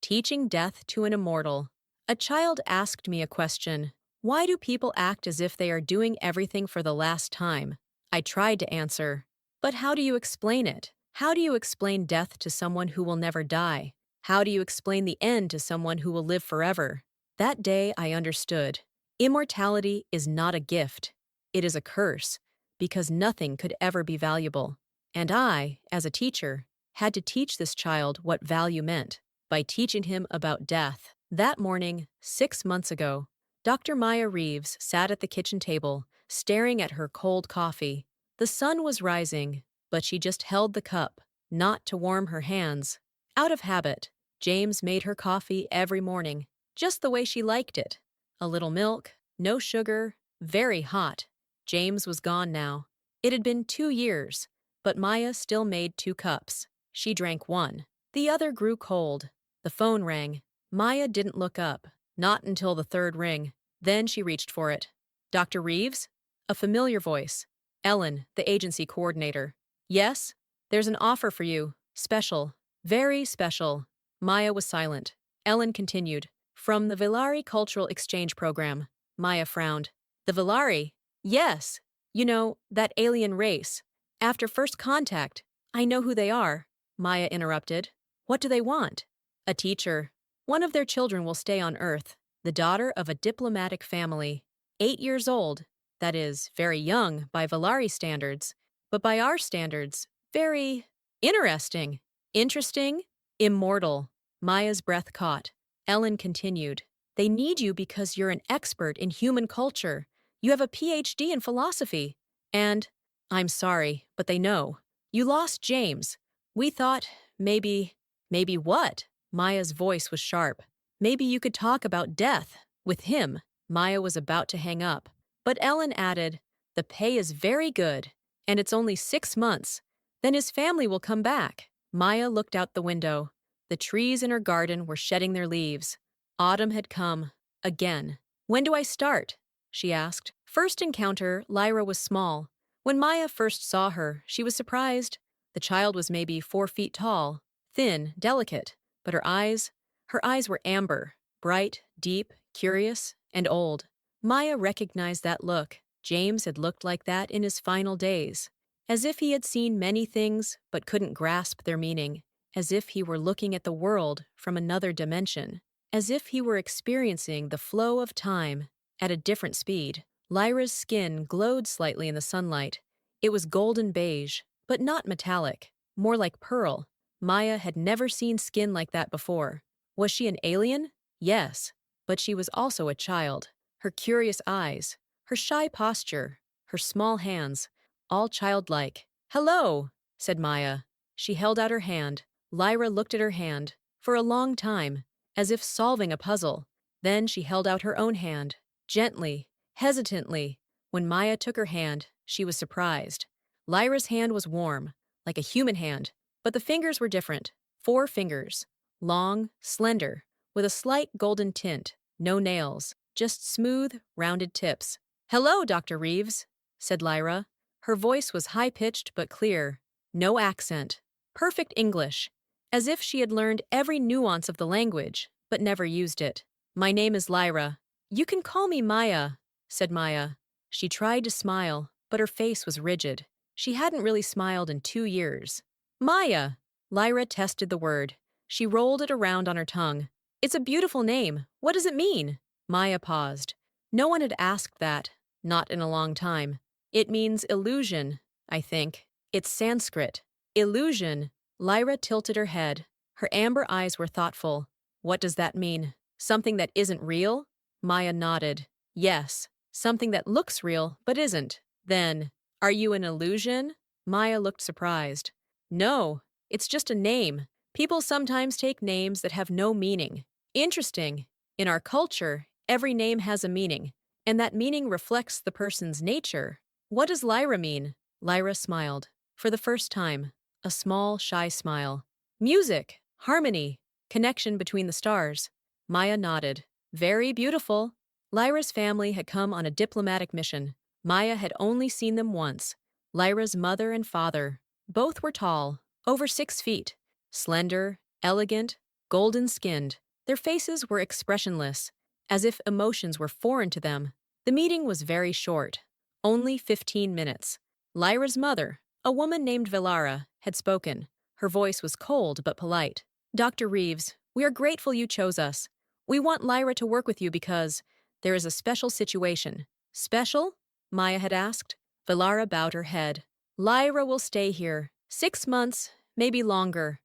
Teaching death to an immortal. A child asked me a question. Why do people act as if they are doing everything for the last time? I tried to answer. But how do you explain it? How do you explain death to someone who will never die? How do you explain the end to someone who will live forever? That day I understood. Immortality is not a gift. It is a curse, because nothing could ever be valuable. And I, as a teacher, had to teach this child what value meant by teaching him about death. That morning, 6 months ago, Dr. Maya Reeves sat at the kitchen table, staring at her cold coffee. The sun was rising, but she just held the cup, not to warm her hands. Out of habit, James made her coffee every morning, just the way she liked it. A little milk, no sugar, very hot. James was gone now. It had been 2 years, but Maya still made 2 cups. She drank one. The other grew cold. The phone rang. Maya didn't look up, not until the third ring. Then she reached for it. Dr. Reeves? A familiar voice. Ellen, the agency coordinator. Yes? There's an offer for you. Special. Very special. Maya was silent. Ellen continued. From the Veylari Cultural Exchange Program. Maya frowned. The Veylari? Yes. You know, that alien race. After first contact. I know who they are. Maya interrupted. What do they want? A teacher. One of their children will stay on Earth, the daughter of a diplomatic family. 8 years old. That is, very young by Veylari standards. But by our standards, very interesting. Interesting? Immortal. Maya's breath caught. Ellen continued. They need you because you're an expert in human culture. You have a PhD in philosophy. And, I'm sorry, but they know. You lost James. We thought, maybe what? Maya's voice was sharp. Maybe you could talk about death with him. Maya was about to hang up. But Ellen added, the pay is very good, and it's only 6 months. Then his family will come back. Maya looked out the window. The trees in her garden were shedding their leaves. Autumn had come. Again. When do I start? She asked. First encounter, Lyra was small. When Maya first saw her, she was surprised. The child was maybe 4 feet tall, thin, delicate, but her eyes were amber, bright, deep, curious, and old. Maya recognized that look. James had looked like that in his final days, as if he had seen many things but couldn't grasp their meaning, as if he were looking at the world from another dimension, as if he were experiencing the flow of time at a different speed. Lyra's skin glowed slightly in the sunlight. It was golden beige, but not metallic, more like pearl. Maya had never seen skin like that before. Was she an alien? Yes, but she was also a child. Her curious eyes, her shy posture, her small hands, all childlike. Hello, said Maya. She held out her hand. Lyra looked at her hand for a long time, as if solving a puzzle. Then she held out her own hand, gently, hesitantly. When Maya took her hand, she was surprised. Lyra's hand was warm, like a human hand, but the fingers were different. 4 fingers, long, slender, with a slight golden tint, no nails, just smooth, rounded tips. Hello, Dr. Reeves, said Lyra. Her voice was high-pitched but clear, no accent, perfect English, as if she had learned every nuance of the language, but never used it. My name is Lyra. You can call me Maya, said Maya. She tried to smile, but her face was rigid. She hadn't really smiled in 2 years. Maya! Lyra tested the word. She rolled it around on her tongue. It's a beautiful name. What does it mean? Maya paused. No one had asked that, not in a long time. It means illusion, I think. It's Sanskrit. Illusion. Lyra tilted her head. Her amber eyes were thoughtful. What does that mean? Something that isn't real? Maya nodded. Yes, something that looks real but isn't. Then, are you an illusion? Maya looked surprised. No, it's just a name. People sometimes take names that have no meaning. Interesting. In our culture, every name has a meaning, and that meaning reflects the person's nature. What does Lyra mean? Lyra smiled. For the first time. A small, shy smile. Music, harmony, connection between the stars. Maya nodded. Very beautiful. Lyra's family had come on a diplomatic mission. Maya had only seen them once. Lyra's mother and father. Both were tall, over 6 feet. Slender, elegant, golden-skinned. Their faces were expressionless, as if emotions were foreign to them. The meeting was very short, only 15 minutes. Lyra's mother, a woman named Veylari, had spoken. Her voice was cold but polite. Dr. Reeves, we are grateful you chose us. We want Lyra to work with you because there is a special situation. Special? Maya had asked. Veylari bowed her head. Lyra will stay here. 6 months, maybe longer.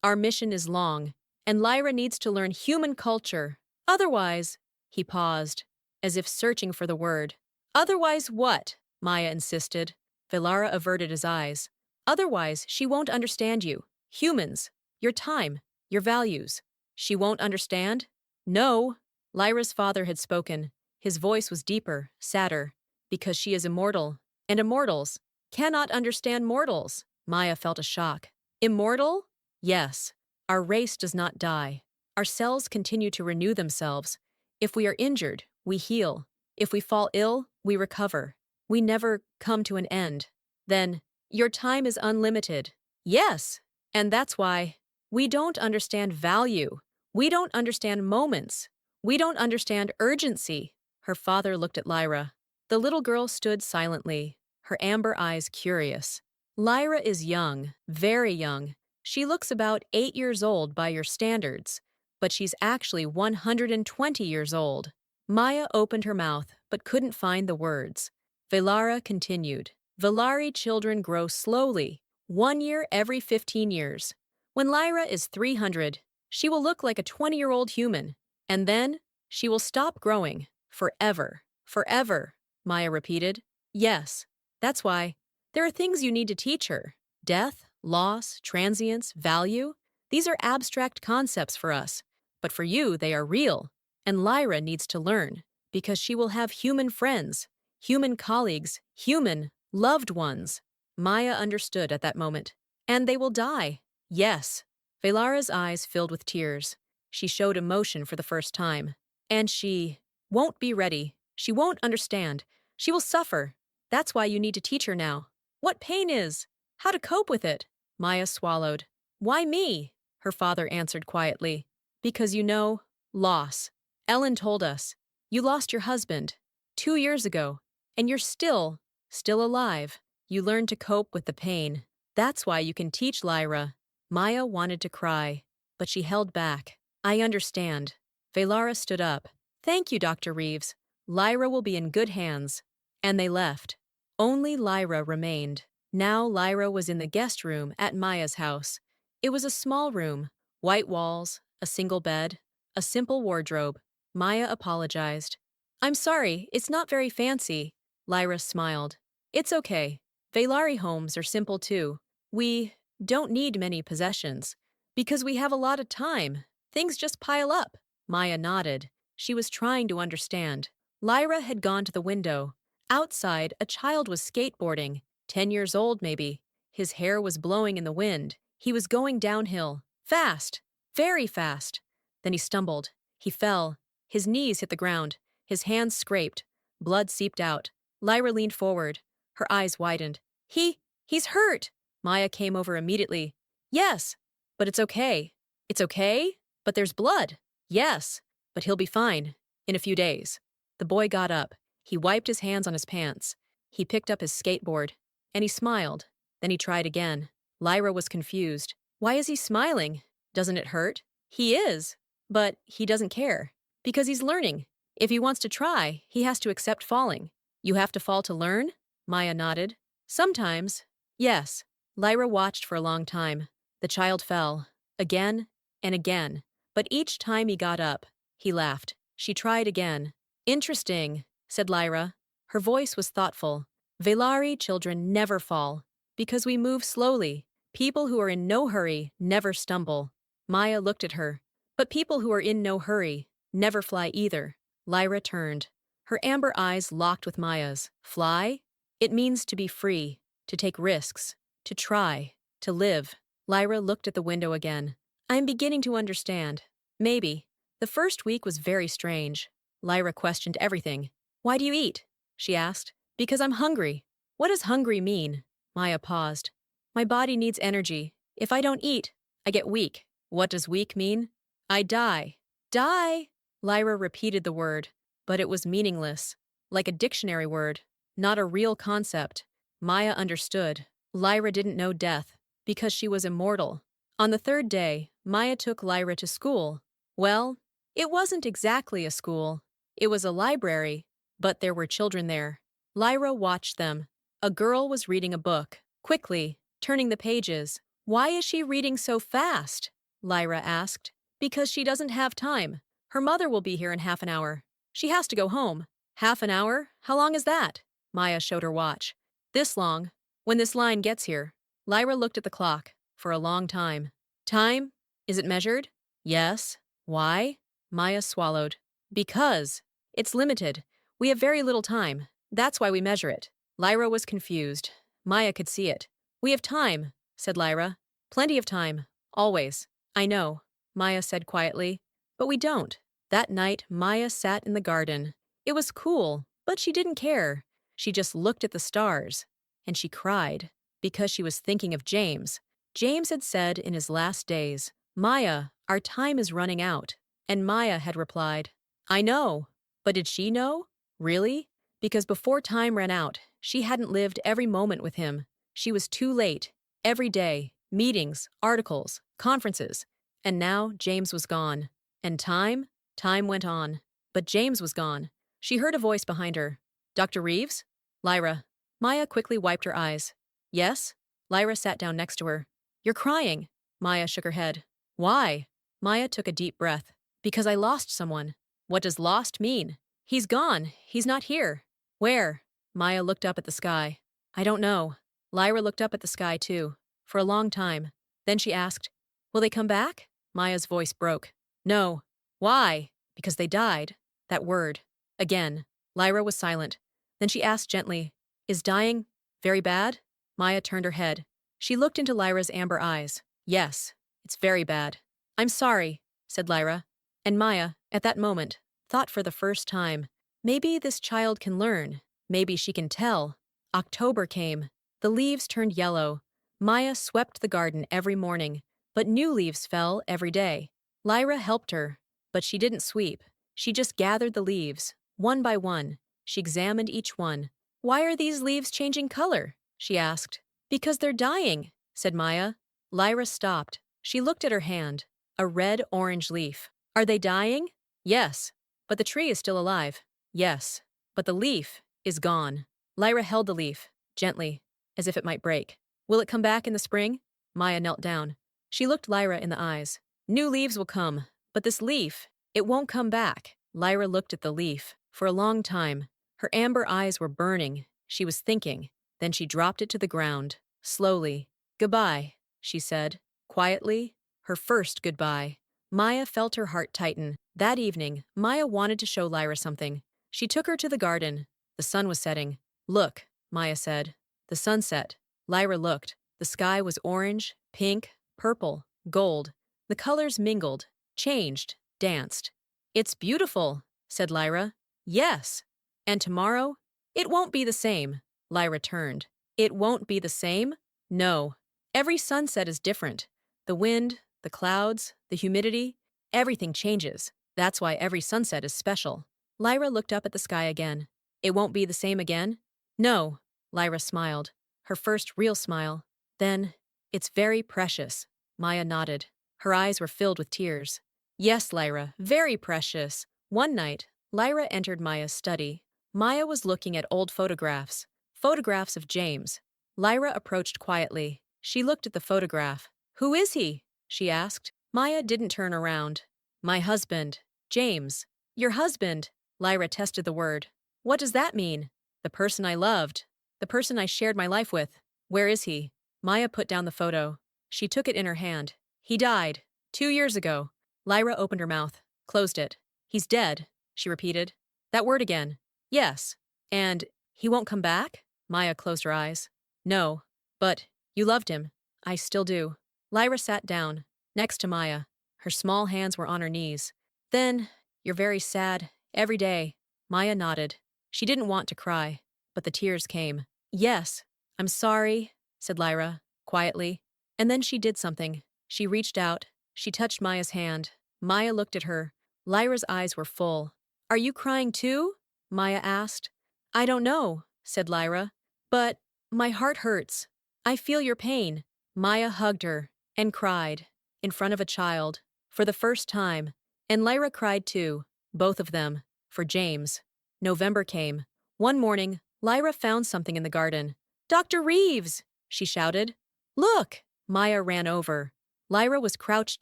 Our mission is long, and Lyra needs to learn human culture. Otherwise, he paused, as if searching for the word. Otherwise what? Maya insisted. Veylari averted his eyes. Otherwise, she won't understand you. Humans. Your time. Your values. She won't understand? No. Lyra's father had spoken. His voice was deeper, sadder. Because she is immortal. And immortals cannot understand mortals. Maya felt a shock. Immortal? Yes. Our race does not die. Our cells continue to renew themselves. If we are injured, we heal. If we fall ill, we recover. We never come to an end. Then, your time is unlimited. Yes, and that's why we don't understand value. We don't understand moments. We don't understand urgency. Her father looked at Lyra. The little girl stood silently, her amber eyes curious. Lyra is young, very young. She looks about 8 years old by your standards, but she's actually 120 years old. Maya opened her mouth, but couldn't find the words. Veylari continued. Veylari children grow slowly, 1 year every 15 years. When Lyra is 300, she will look like a 20-year-old human, and then she will stop growing. Forever. Forever, Maya repeated. Yes, that's why. There are things you need to teach her. Death, loss, transience, value. These are abstract concepts for us, but for you they are real. And Lyra needs to learn, because she will have human friends, human colleagues, human, loved ones. Maya understood at that moment. And they will die. Yes. Veylari's eyes filled with tears. She showed emotion for the first time. And she won't be ready. She won't understand. She will suffer. That's why you need to teach her now. What pain is. How to cope with it. Maya swallowed. Why me? Her father answered quietly. Because you know, loss. Ellen told us. You lost your husband 2 years ago, and you're still alive. You learned to cope with the pain. That's why you can teach Lyra. Maya wanted to cry, but she held back. I understand. Veylari stood up. Thank you, Dr. Reeves. Lyra will be in good hands. And they left. Only Lyra remained. Now Lyra was in the guest room at Maya's house. It was a small room, white walls, a single bed, a simple wardrobe. Maya apologized. I'm sorry, it's not very fancy. Lyra smiled. It's okay. Veylari homes are simple too. We don't need many possessions. Because we have a lot of time. Things just pile up. Maya nodded. She was trying to understand. Lyra had gone to the window. Outside, a child was skateboarding, 10 years old maybe. His hair was blowing in the wind. He was going downhill. Fast. Very fast. Then he stumbled. He fell. His knees hit the ground. His hands scraped. Blood seeped out. Lyra leaned forward. Her eyes widened. He's hurt. Maya came over immediately. Yes, but it's okay. It's okay? But there's blood. Yes, but he'll be fine. In a few days. The boy got up. He wiped his hands on his pants. He picked up his skateboard. And he smiled. Then he tried again. Lyra was confused. Why is he smiling? Doesn't it hurt? He is. But he doesn't care. Because he's learning. If he wants to try, he has to accept falling. You have to fall to learn? Maya nodded. Sometimes. Yes. Lyra watched for a long time. The child fell. Again and again. But each time he got up, he laughed. She tried again. Interesting, said Lyra. Her voice was thoughtful. Veylari children never fall. Because we move slowly. People who are in no hurry never stumble. Maya looked at her. But people who are in no hurry never fly either. Lyra turned. Her amber eyes locked with Maya's. Fly? It means to be free, to take risks, to try, to live. Lyra looked at the window again. I'm beginning to understand. Maybe. The first week was very strange. Lyra questioned everything. Why do you eat? She asked. Because I'm hungry. What does hungry mean? Maya paused. My body needs energy. If I don't eat, I get weak. What does weak mean? I die. Die! Lyra repeated the word, but it was meaningless, like a dictionary word, not a real concept. Maya understood. Lyra didn't know death, because she was immortal. On the third day, Maya took Lyra to school. Well, it wasn't exactly a school. It was a library, but there were children there. Lyra watched them. A girl was reading a book, quickly, turning the pages. Why is she reading so fast? Lyra asked. Because she doesn't have time. Her mother will be here in half an hour. She has to go home. Half an hour? How long is that? Maya showed her watch. This long. When this line gets here. Lyra looked at the clock. For a long time. Time? Is it measured? Yes. Why? Maya swallowed. Because. It's limited. We have very little time. That's why we measure it. Lyra was confused. Maya could see it. We have time, said Lyra. Plenty of time. Always. I know, Maya said quietly. But we don't. That night, Maya sat in the garden. It was cool, but she didn't care. She just looked at the stars. And she cried. Because she was thinking of James. James had said in his last days, Maya, our time is running out. And Maya had replied, I know. But did she know? Really? Because before time ran out, she hadn't lived every moment with him. She was too late. Every day. Meetings, articles, conferences. And now James was gone. And time? Time went on. But James was gone. She heard a voice behind her. Dr. Reeves? Lyra. Maya quickly wiped her eyes. Yes? Lyra sat down next to her. You're crying. Maya shook her head. Why? Maya took a deep breath. Because I lost someone. What does lost mean? He's gone. He's not here. Where? Maya looked up at the sky. I don't know. Lyra looked up at the sky too. For a long time. Then she asked, Will they come back? Maya's voice broke. No. Why? Because they died. That word. Again. Lyra was silent. Then she asked gently, Is dying very bad? Maya turned her head. She looked into Lyra's amber eyes. Yes, it's very bad. I'm sorry, said Lyra. And Maya, at that moment, thought for the first time, maybe this child can learn. Maybe she can tell. October came. The leaves turned yellow. Maya swept the garden every morning, but new leaves fell every day. Lyra helped her, but she didn't sweep. She just gathered the leaves, one by one. She examined each one. Why are these leaves changing color? She asked. Because they're dying, said Maya. Lyra stopped. She looked at her hand. A red-orange leaf. Are they dying? Yes. But the tree is still alive. Yes. But the leaf is gone. Lyra held the leaf, gently, as if it might break. Will it come back in the spring? Maya knelt down. She looked Lyra in the eyes. New leaves will come, but this leaf, it won't come back. Lyra looked at the leaf. For a long time. Her amber eyes were burning. She was thinking. Then she dropped it to the ground, slowly. Goodbye, she said, quietly. Her first goodbye. Maya felt her heart tighten. That evening, Maya wanted to show Lyra something. She took her to the garden. The sun was setting. Look, Maya said. The sunset. Lyra looked. The sky was orange, pink, purple, gold. The colors mingled, changed, danced. It's beautiful, said Lyra. Yes. And tomorrow? It won't be the same. Lyra turned. It won't be the same? No. Every sunset is different. The wind, the clouds, the humidity, everything changes. That's why every sunset is special. Lyra looked up at the sky again. It won't be the same again? No. Lyra smiled. Her first real smile. Then, it's very precious. Maya nodded. Her eyes were filled with tears. Yes, Lyra, very precious. One night, Lyra entered Maya's study. Maya was looking at old photographs. Photographs of James. Lyra approached quietly. She looked at the photograph. Who is he? She asked. Maya didn't turn around. My husband. James. Your husband. Lyra tested the word. What does that mean? The person I loved. The person I shared my life with. Where is he? Maya put down the photo. She took it in her hand. He died. 2 years ago. Lyra opened her mouth. Closed it. He's dead, she repeated. That word again. Yes. And he won't come back? Maya closed her eyes. No. But you loved him. I still do. Lyra sat down, next to Maya. Her small hands were on her knees. Then, you're very sad, every day. Maya nodded. She didn't want to cry, but the tears came. Yes, I'm sorry, said Lyra, quietly. And then she did something. She reached out. She touched Maya's hand. Maya looked at her. Lyra's eyes were full. Are you crying too? Maya asked. I don't know, said Lyra. But my heart hurts. I feel your pain. Maya hugged her and cried in front of a child for the first time. And Lyra cried too, both of them, for James. November came. One morning, Lyra found something in the garden. Dr. Reeves! She shouted. Look! Maya ran over. Lyra was crouched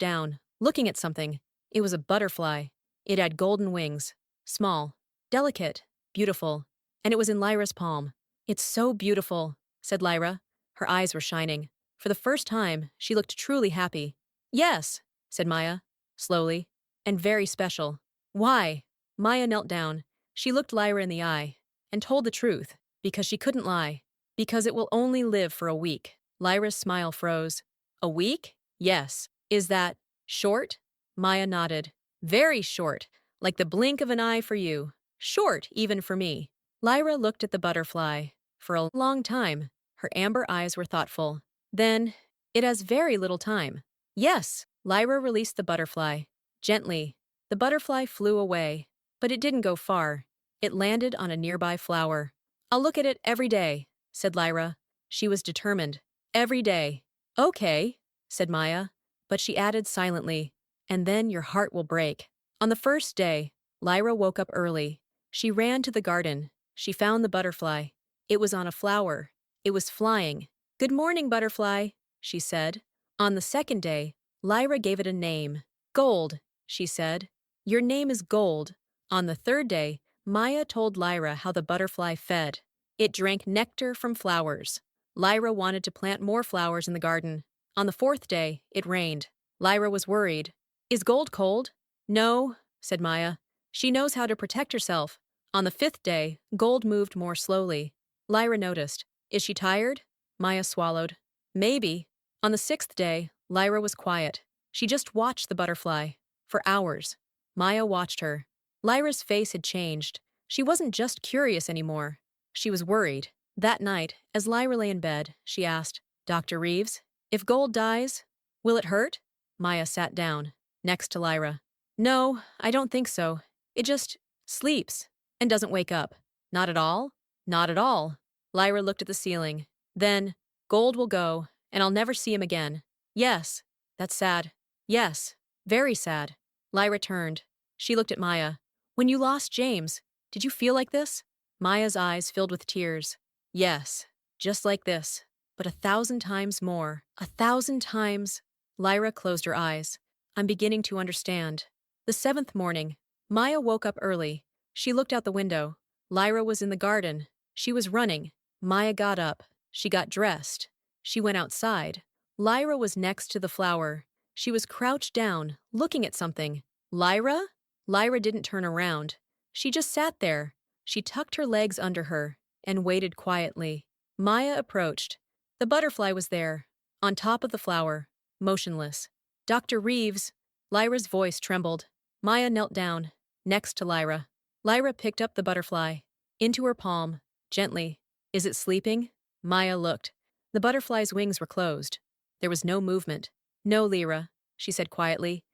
down, looking at something. It was a butterfly. It had golden wings. Small, delicate, beautiful. And it was in Lyra's palm. It's so beautiful, said Lyra. Her eyes were shining. For the first time, she looked truly happy. Yes, said Maya, slowly, and very special. Why? Maya knelt down. She looked Lyra in the eye and told the truth, because she couldn't lie. Because it will only live for a week. Lyra's smile froze. A week? Yes. Is that short? Maya nodded. Very short, like the blink of an eye for you. Short, even for me. Lyra looked at the butterfly for a long time. Her amber eyes were thoughtful. Then, it has very little time. Yes. Lyra released the butterfly. Gently. The butterfly flew away, but it didn't go far. It landed on a nearby flower. I'll look at it every day, said Lyra. She was determined. Every day. Okay, said Maya, but she added silently, and then your heart will break. On the first day, Lyra woke up early. She ran to the garden. She found the butterfly. It was on a flower. It was flying. Good morning, butterfly, she said. On the second day, Lyra gave it a name. Gold, she said. Your name is Gold. On the third day, Maya told Lyra how the butterfly fed. It drank nectar from flowers. Lyra wanted to plant more flowers in the garden. On the fourth day, it rained. Lyra was worried. Is Gold cold? No, said Maya. She knows how to protect herself. On the fifth day, Gold moved more slowly. Lyra noticed. Is she tired? Maya swallowed. Maybe. On the sixth day, Lyra was quiet. She just watched the butterfly. For hours. Maya watched her. Lyra's face had changed. She wasn't just curious anymore. She was worried. That night, as Lyra lay in bed, she asked, Dr. Reeves, if Gold dies, will it hurt? Maya sat down, next to Lyra. No, I don't think so. It just sleeps and doesn't wake up. Not at all? Not at all. Lyra looked at the ceiling. Then, Gold will go, and I'll never see him again. Yes, that's sad. Yes, very sad. Lyra turned. She looked at Maya. When you lost James, did you feel like this? Maya's eyes filled with tears. Yes, just like this, but 1,000 times more. 1,000 times. Lyra closed her eyes. I'm beginning to understand. The seventh morning, Maya woke up early. She looked out the window. Lyra was in the garden. She was running. Maya got up. She got dressed. She went outside. Lyra was next to the flower. She was crouched down, looking at something. Lyra? Lyra didn't turn around. She just sat there. She tucked her legs under her and waited quietly. Maya approached. The butterfly was there, on top of the flower, motionless. Dr. Reeves. Lyra's voice trembled. Maya knelt down, next to Lyra. Lyra picked up the butterfly, into her palm, gently. Is it sleeping? Maya looked. The butterfly's wings were closed. There was no movement. No, Lyra, she said quietly.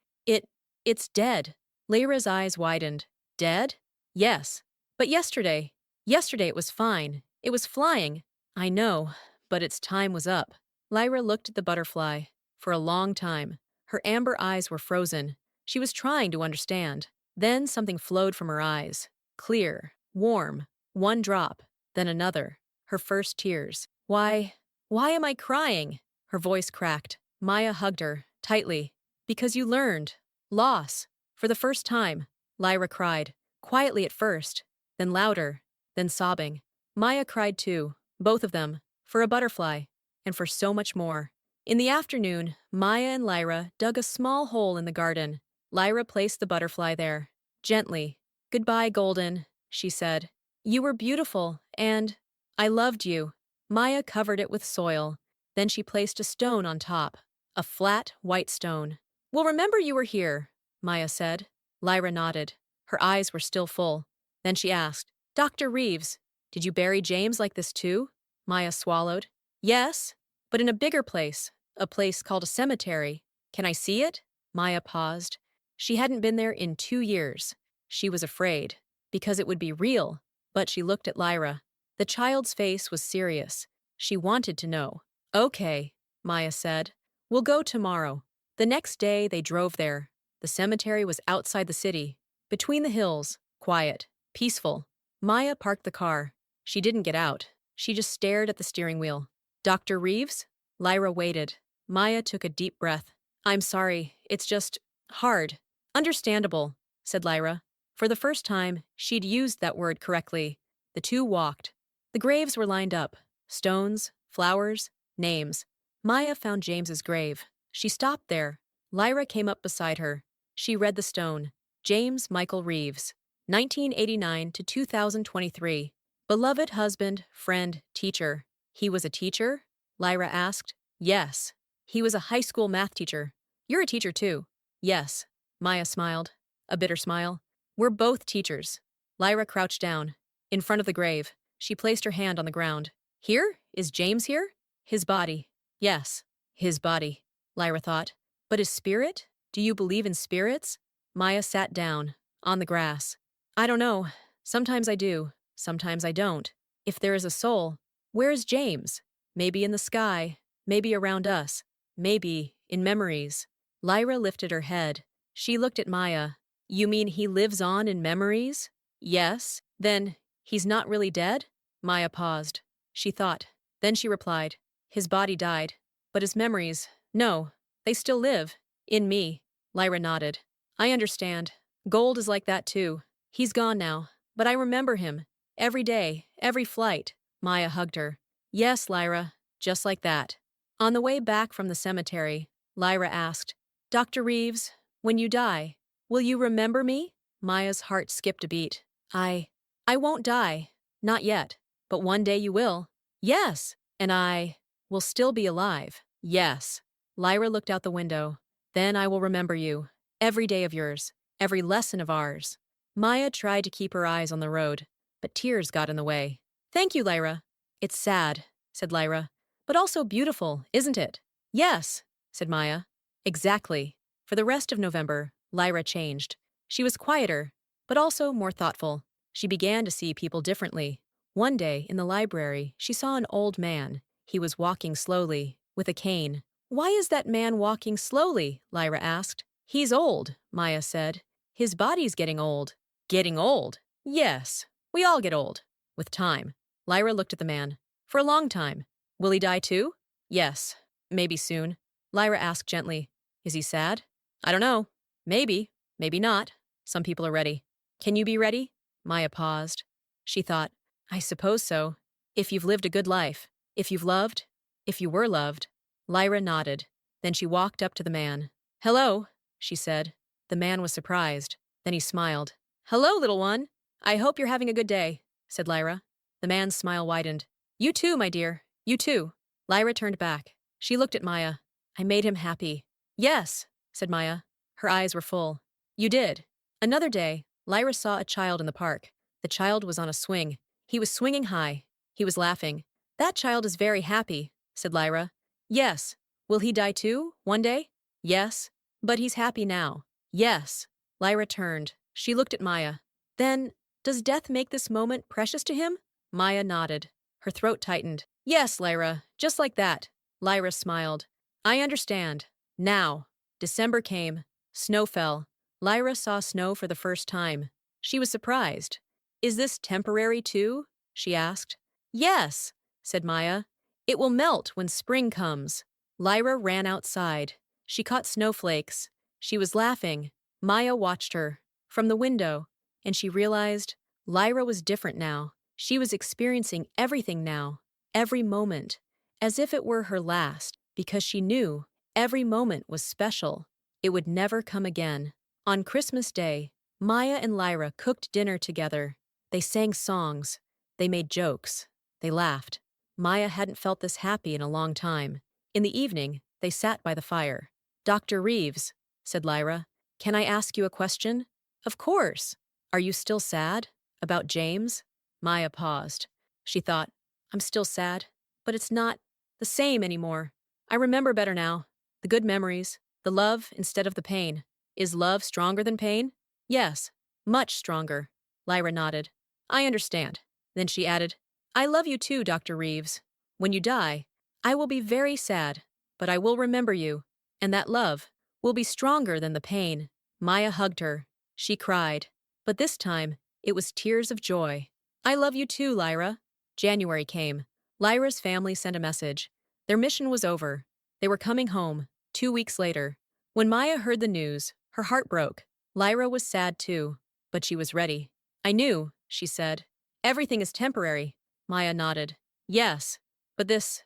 It's dead. Lyra's eyes widened. Dead? Yes. But yesterday it was fine. It was flying. I know, but its time was up. Lyra looked at the butterfly for a long time. Her amber eyes were frozen. She was trying to understand. Then something flowed from her eyes. Clear, warm, one drop, then another. Her first tears. Why am I crying? Her voice cracked. Maya hugged her, tightly. Because you learned. Loss. For the first time. Lyra cried. Quietly at first. Then louder. Then sobbing. Maya cried too. Both of them. For a butterfly. And for so much more. In the afternoon, Maya and Lyra dug a small hole in the garden. Lyra placed the butterfly there. Gently. Goodbye, Golden, she said. You were beautiful, and I loved you. Maya covered it with soil. Then she placed a stone on top. A flat, white stone. We'll remember you were here, Maya said. Lyra nodded. Her eyes were still full. Then she asked, Dr. Reeves, did you bury James like this too? Maya swallowed. Yes, but in a bigger place. A place called a cemetery. Can I see it? Maya paused. She hadn't been there in 2 years. She was afraid, because it would be real, but she looked at Lyra. The child's face was serious. She wanted to know. Okay, Maya said. We'll go tomorrow. The next day they drove there. The cemetery was outside the city, between the hills, quiet, peaceful. Maya parked the car. She didn't get out. She just stared at the steering wheel. Dr. Reeves? Lyra waited. Maya took a deep breath. I'm sorry, it's just hard. Understandable, said Lyra. For the first time, she'd used that word correctly. The two walked. The graves were lined up. Stones, flowers, names. Maya found James's grave. She stopped there. Lyra came up beside her. She read the stone. James Michael Reeves, 1989 to 2023. Beloved husband, friend, teacher. He was a teacher? Lyra asked. Yes. He was a high school math teacher. You're a teacher too. Yes. Maya smiled. A bitter smile. We're both teachers. Lyra crouched down. In front of the grave, she placed her hand on the ground. Here? Is James here? His body. Yes. His body. Lyra thought. But his spirit? Do you believe in spirits? Maya sat down, on the grass. I don't know. Sometimes I do. Sometimes I don't. If there is a soul, where is James? Maybe in the sky. Maybe around us. Maybe in memories. Lyra lifted her head. She looked at Maya. You mean he lives on in memories? Yes. Then, he's not really dead? Maya paused. She thought. Then she replied. His body died. But his memories, no, they still live. In me. Lyra nodded. I understand. Gold is like that too. He's gone now. But I remember him. Every day, every flight. Maya hugged her. Yes, Lyra. Just like that. On the way back from the cemetery, Lyra asked, Dr. Reeves, when you die, will you remember me? Maya's heart skipped a beat. I won't die. Not yet. But one day you will. Yes. And I will still be alive. Yes. Lyra looked out the window. Then I will remember you. Every day of yours. Every lesson of ours. Maya tried to keep her eyes on the road, but tears got in the way. Thank you, Lyra. It's sad, said Lyra. But also beautiful, isn't it? Yes, said Maya. Exactly. For the rest of November, Lyra changed. She was quieter, but also more thoughtful. She began to see people differently. One day, in the library, she saw an old man. He was walking slowly, with a cane. Why is that man walking slowly? Lyra asked. He's old, Maya said. His body's getting old. Getting old? Yes, we all get old. With time. Lyra looked at the man. For a long time. Will he die too? Yes, maybe soon. Lyra asked gently. Is he sad? I don't know. Maybe, maybe not. Some people are ready. Can you be ready? Maya paused. She thought, I suppose so. If you've lived a good life. If you've loved. If you were loved. Lyra nodded. Then she walked up to the man. Hello, she said. The man was surprised. Then he smiled. Hello, little one. I hope you're having a good day, said Lyra. The man's smile widened. You too, my dear. You too. Lyra turned back. She looked at Maya. I made him happy. Yes, said Maya. Her eyes were full. You did. Another day, Lyra saw a child in the park. The child was on a swing. He was swinging high. He was laughing. That child is very happy, said Lyra. Yes. Will he die too, one day? Yes. But he's happy now. Yes. Lyra turned. She looked at Maya. Then, does death make this moment precious to him? Maya nodded. Her throat tightened. Yes, Lyra, just like that. Lyra smiled. I understand. Now. December came. Snow fell. Lyra saw snow for the first time. She was surprised. Is this temporary too? She asked. Yes, said Maya. It will melt when spring comes. Lyra ran outside. She caught snowflakes. She was laughing. Maya watched her from the window, and she realized Lyra was different now. She was experiencing everything now, every moment, as if it were her last, because she knew every moment was special. It would never come again. On Christmas Day, Maya and Lyra cooked dinner together. They sang songs. They made jokes. They laughed. Maya hadn't felt this happy in a long time. In the evening, they sat by the fire. Dr. Reeves, said Lyra, can I ask you a question? Of course. Are you still sad? About James? Maya paused. She thought, I'm still sad, but it's not the same anymore. I remember better now. The good memories, The love instead of the pain. Is love stronger than pain? Yes, much stronger. Lyra nodded. I understand. Then she added, I love you too, Dr. Reeves. When you die, I will be very sad, but I will remember you, and that love will be stronger than the pain. Maya hugged her. She cried, but this time it was tears of joy. I love you too, Lyra. January came. Lyra's family sent a message. Their mission was over. They were coming home, 2 weeks later. When Maya heard the news, her heart broke. Lyra was sad too, but she was ready. I knew, she said. Everything is temporary. Maya nodded. Yes, but this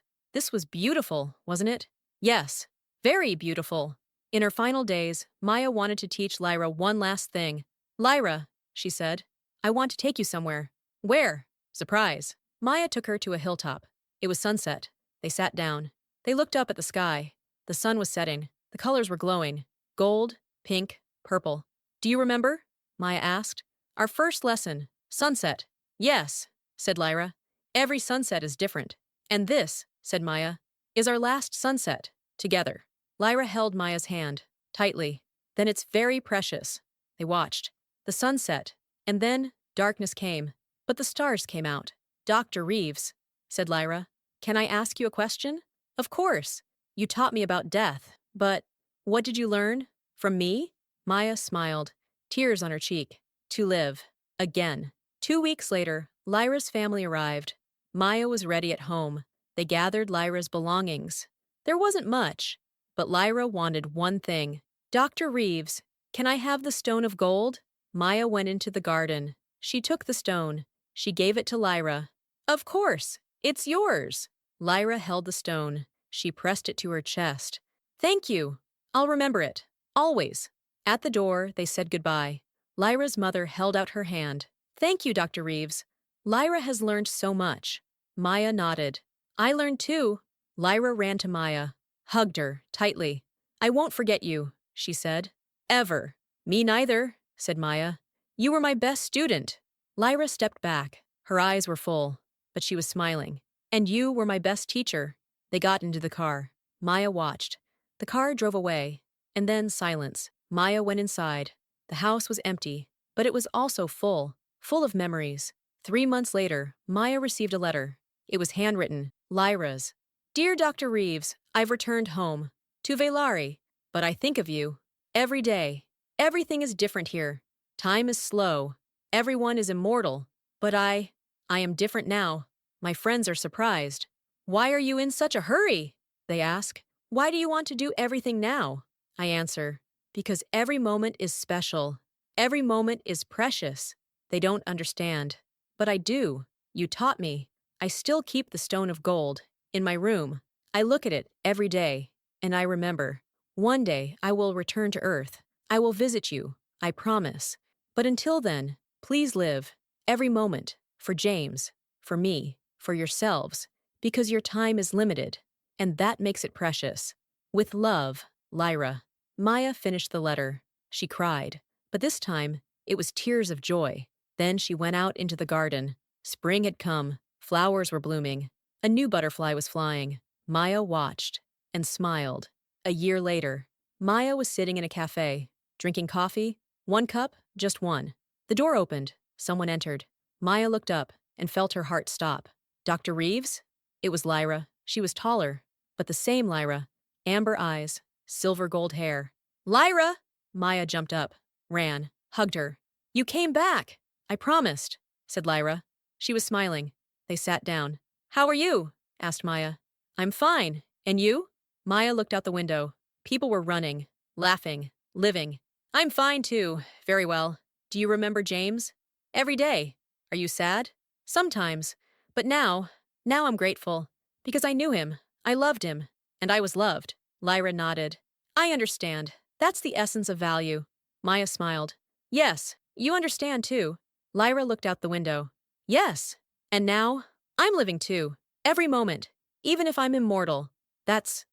was beautiful, wasn't it? Yes, very beautiful. In her final days, Maya wanted to teach Lyra one last thing. Lyra, she said, I want to take you somewhere. Where? Surprise. Maya took her to a hilltop. It was sunset. They sat down. They looked up at the sky. The sun was setting. The colors were glowing. Gold, pink, purple. Do you remember? Maya asked. Our first lesson. Sunset. Yes, said Lyra. Every sunset is different. And this, said Maya, is our last sunset. Together. Lyra held Maya's hand. Tightly. Then it's very precious. They watched. The sun set. And then darkness came. But the stars came out. Dr. Reeves, said Lyra, can I ask you a question? Of course. You taught me about death, but what did you learn? From me? Maya smiled, tears on her cheek. To live. Again. 2 weeks later, Lyra's family arrived. Maya was ready at home. They gathered Lyra's belongings. There wasn't much, but Lyra wanted one thing. Dr. Reeves, can I have the stone of gold? Maya went into the garden. She took the stone. She gave it to Lyra. Of course, it's yours. Lyra held the stone. She pressed it to her chest. Thank you. I'll remember it. Always. At the door, they said goodbye. Lyra's mother held out her hand. Thank you, Dr. Reeves. Lyra has learned so much. Maya nodded. I learned too. Lyra ran to Maya, hugged her tightly. I won't forget you, she said. Ever. Me neither, said Maya. You were my best student. Lyra stepped back. Her eyes were full, but she was smiling. And you were my best teacher. They got into the car. Maya watched. The car drove away, and then silence. Maya went inside. The house was empty, but it was also full of memories. 3 months later, Maya received a letter. It was handwritten, Lyra's. Dear Dr. Reeves, I've returned home. To Veylari. But I think of you. Every day. Everything is different here. Time is slow. Everyone is immortal. But I am different now. My friends are surprised. Why are you in such a hurry? They ask. Why do you want to do everything now? I answer. Because every moment is special. Every moment is precious. They don't understand. But I do. You taught me. I still keep the stone of gold in my room. I look at it every day, and I remember. One day I will return to Earth. I will visit you. I promise. But until then, please live every moment for James, for me, for yourselves, because your time is limited, and that makes it precious. With love, Lyra. Maya finished the letter. She cried, but this time it was tears of joy. Then she went out into the garden. Spring had come. Flowers were blooming. A new butterfly was flying. Maya watched and smiled. A year later, Maya was sitting in a cafe, drinking coffee. 1 cup, just one. The door opened. Someone entered. Maya looked up and felt her heart stop. Dr. Reeves? It was Lyra. She was taller, but the same Lyra. Amber eyes, silver gold hair. Lyra! Maya jumped up, ran, hugged her. You came back! I promised, said Lyra. She was smiling. They sat down. How are you? Asked Maya. I'm fine. And you? Maya looked out the window. People were running, laughing, living. I'm fine too. Very well. Do you remember James? Every day. Are you sad? Sometimes. But now I'm grateful. Because I knew him. I loved him. And I was loved. Lyra nodded. I understand. That's the essence of value. Maya smiled. Yes, you understand too. Lyra looked out the window. Yes. And now, I'm living too. Every moment. Even if I'm immortal. That's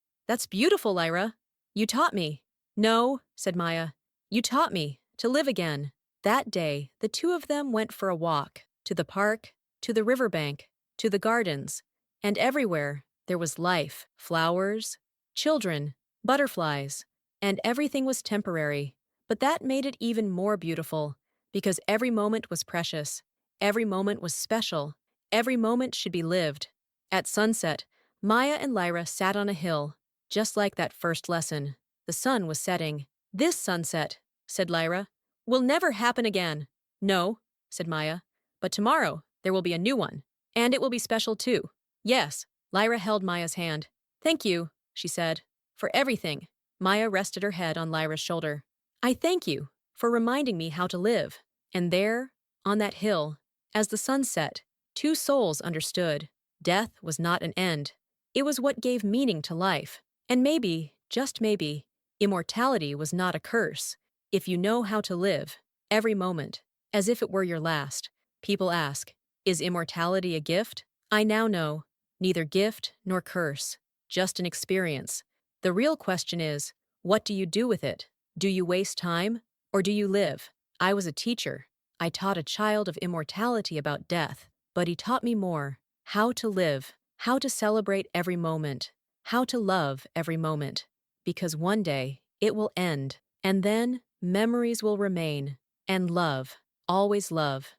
beautiful, Lyra. You taught me. No, said Maya. You taught me to live again. That day, the two of them went for a walk. To the park, to the riverbank, to the gardens. And everywhere, there was life. Flowers, children, butterflies. and everything was temporary. But that made it even more beautiful, because every moment was precious, every moment was special, every moment should be lived. At sunset, Maya and Lyra sat on a hill, just like that first lesson. The sun was setting. "This sunset," said Lyra, "will never happen again." "No," said Maya, "but tomorrow there will be a new one, and it will be special too." "Yes." Lyra held Maya's hand. "Thank you," she said, "for everything." Maya rested her head on Lyra's shoulder. "I thank you for reminding me how to live." And there, on that hill, as the sun set, two souls understood. Death was not an end. It was what gave meaning to life. And maybe, just maybe, immortality was not a curse. If you know how to live, every moment, as if it were your last. People ask, is immortality a gift? I now know, neither gift nor curse, just an experience. The real question is, what do you do with it? Do you waste time, or do you live? I was a teacher. I taught a child of immortality about death, but he taught me more: how to live, how to celebrate every moment, how to love every moment. Because one day, it will end, and then memories will remain, and love, always love.